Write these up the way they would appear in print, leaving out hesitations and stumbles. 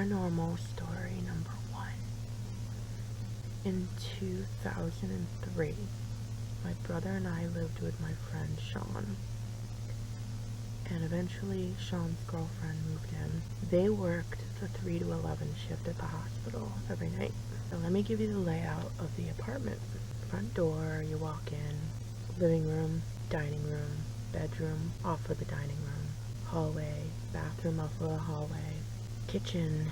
Paranormal story number 1. In 2003, my brother and I lived with my friend Sean. And eventually Sean's girlfriend moved in. They worked the 3 to 11 shift at the hospital every night. So let me give you the layout of the apartment. Front door, you walk in, living room, dining room, bedroom off of the dining room, hallway, bathroom off of the hallway, kitchen,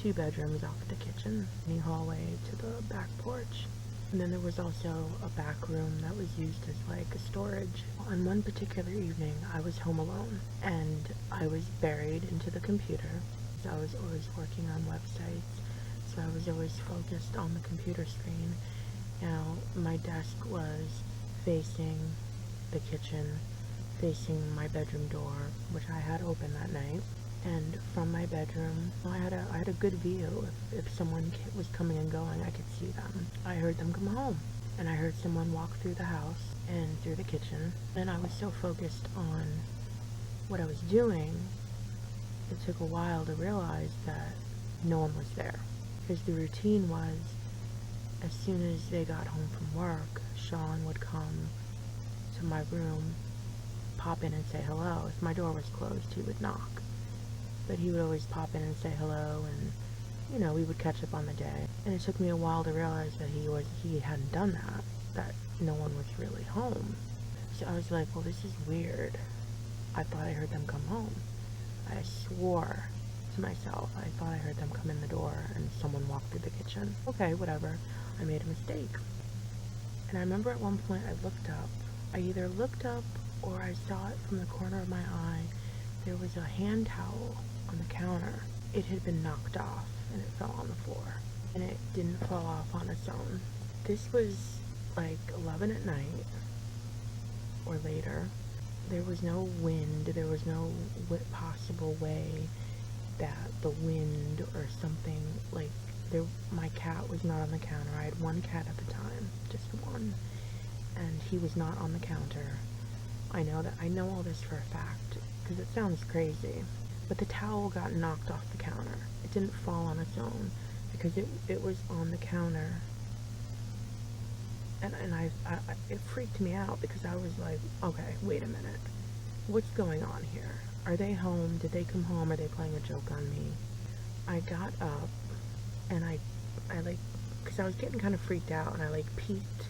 2 bedrooms off of the kitchen, any hallway to the back porch. And then there was also a back room that was used as like a storage. On one particular evening, I was home alone and I was buried into the computer. I was always working on websites, so I was always focused on the computer screen. Now, my desk was facing the kitchen, facing my bedroom door, which I had open that night. And from my bedroom, I had a good view. If someone was coming and going, I could see them. I heard them come home, and I heard someone walk through the house and through the kitchen. And I was so focused on what I was doing, it took a while to realize that no one was there. Because the routine was, as soon as they got home from work, Sean would come to my room, pop in and say hello. If my door was closed, he would knock. But he would always pop in and say hello, and we would catch up on the day. And it took me a while to realize that he hadn't done that no one was really home. So I was like, well, this is weird. I thought I heard them come home. I swore to myself, I thought I heard them come in the door and someone walked through the kitchen. Okay, whatever. I made a mistake. And I remember at one point I looked up. I either looked up or I saw it from the corner of my eye. There was a hand towel on the counter. It had been knocked off and it fell on the floor. And it didn't fall off on its own. This was like 11 at night or later. There was no wind. There was no possible way that the wind or something my cat was not on the counter. I had one cat at the time, just one. And he was not on the counter. I know all this for a fact, because it sounds crazy, but the towel got knocked off the counter. It didn't fall on its own, because it was on the counter. And it freaked me out, because I was like, okay, wait a minute. What's going on here? Are they home? Did they come home? Are they playing a joke on me? I got up, and because I was getting kind of freaked out, and I peeked.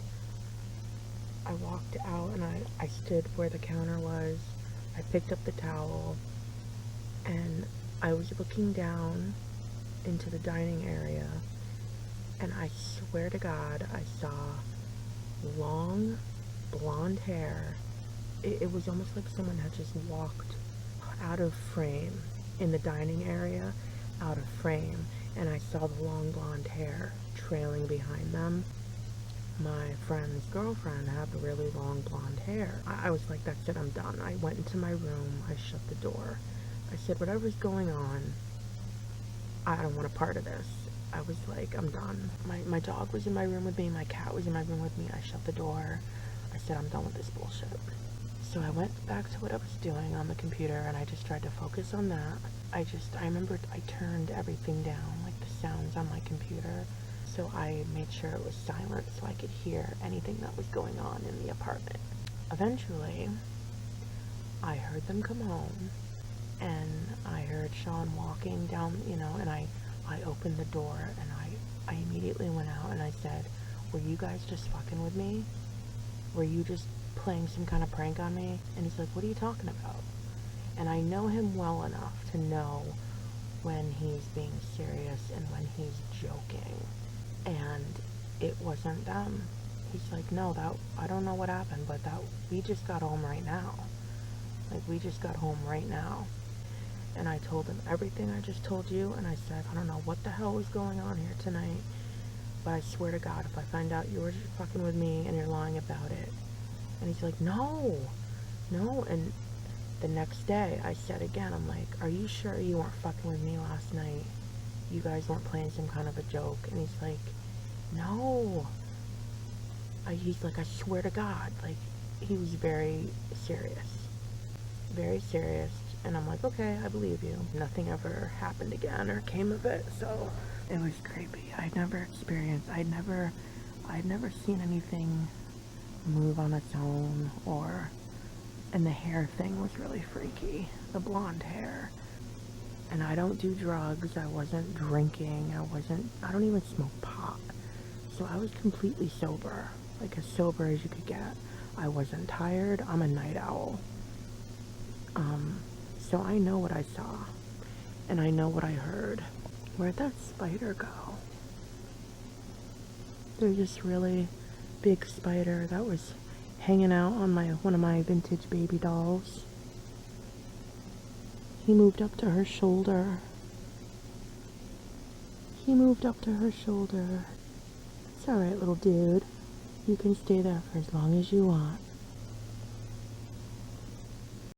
I walked out and I stood where the counter was. I picked up the towel and I was looking down into the dining area, and I swear to God I saw long blonde hair. It was almost like someone had just walked out of frame in the dining area, out of frame, and I saw the long blonde hair trailing behind them. My friend's girlfriend had the really long blonde hair. I was like, that's it, I'm done. I went into my room, I shut the door. I said, whatever's going on, I don't want a part of this. I was like, I'm done. My dog was in my room with me, my cat was in my room with me. I shut the door. I said, I'm done with this bullshit. So I went back to what I was doing on the computer, and I just tried to focus on that. I remember I turned everything down, like the sounds on my computer. So I made sure it was silent so I could hear anything that was going on in the apartment. Eventually, I heard them come home, and I heard Sean walking down, and I opened the door, and I immediately went out and I said, were you guys just fucking with me? Were you just playing some kind of prank on me? And he's like, what are you talking about? And I know him well enough to know when he's being serious and when he's joking. And it wasn't them. He's like, no, I don't know what happened, but we just got home right now. We just got home right now. And I told him everything I just told you, and I said, I don't know what the hell was going on here tonight, but I swear to God, if I find out you were just fucking with me and you're lying about it. And he's like, no. And the next day, I said again, I'm like, are you sure you weren't fucking with me last night? You guys weren't playing some kind of a joke? And he's like, no. He's like, I swear to God. He was very serious. Very serious. And I'm like, okay, I believe you. Nothing ever happened again or came of it, so it was creepy. I'd never experienced, I'd never seen anything move on its own, and the hair thing was really freaky. The blonde hair. And I don't do drugs, I wasn't drinking, I don't even smoke pot. So I was completely sober, like as sober as you could get. I wasn't tired, I'm a night owl. So I know what I saw, and I know what I heard. Where'd that spider go? There's this really big spider that was hanging out on one of my vintage baby dolls. He moved up to her shoulder. He moved up to her shoulder. It's alright, little dude. You can stay there for as long as you want.